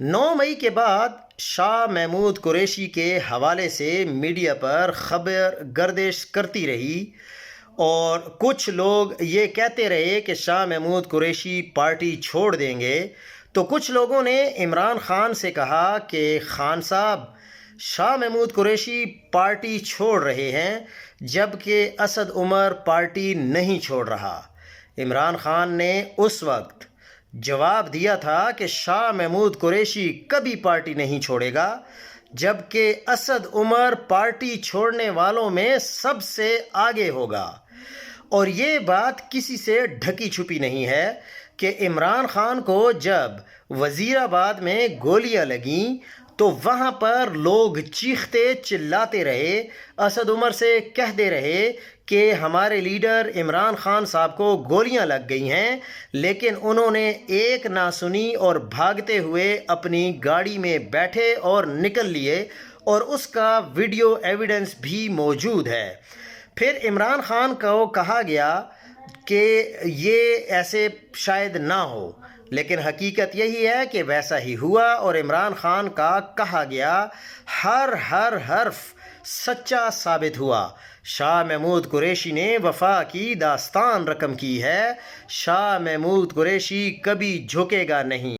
9 मई के बाद शाह महमूद कुरैशी के हवाले से मीडिया पर खबर गर्दिश करती रही और कुछ लोग ये कहते रहे कि शाह महमूद कुरैशी पार्टी छोड़ देंगे। तो कुछ लोगों ने इमरान खान से कहा कि खान साहब, शाह महमूद कुरैशी पार्टी छोड़ रहे हैं जबकि असद उमर पार्टी नहीं छोड़ रहा। इमरान खान ने उस वक्त जवाब दिया था कि शाह महमूद कुरैशी कभी पार्टी नहीं छोड़ेगा, जबकि असद उमर पार्टी छोड़ने वालों में सबसे आगे होगा। और ये बात किसी से ढकी छुपी नहीं है कि इमरान खान को जब वज़ीराबाद में गोलियां लगीं तो वहाँ पर लोग चीखते चिल्लाते रहे, असद उमर से कहते रहे कि हमारे लीडर इमरान खान साहब को गोलियां लग गई हैं, लेकिन उन्होंने एक ना सुनी और भागते हुए अपनी गाड़ी में बैठे और निकल लिए, और उसका वीडियो एविडेंस भी मौजूद है। फिर इमरान खान को कहा गया कि ये ऐसे शायद ना हो, लेकिन हकीकत यही है कि वैसा ही हुआ और इमरान खान का कहा गया हर हर्फ सच्चा साबित हुआ। शाह महमूद कुरैशी ने वफा की दास्तान रकम की है। शाह महमूद कुरैशी कभी झुकेगा नहीं।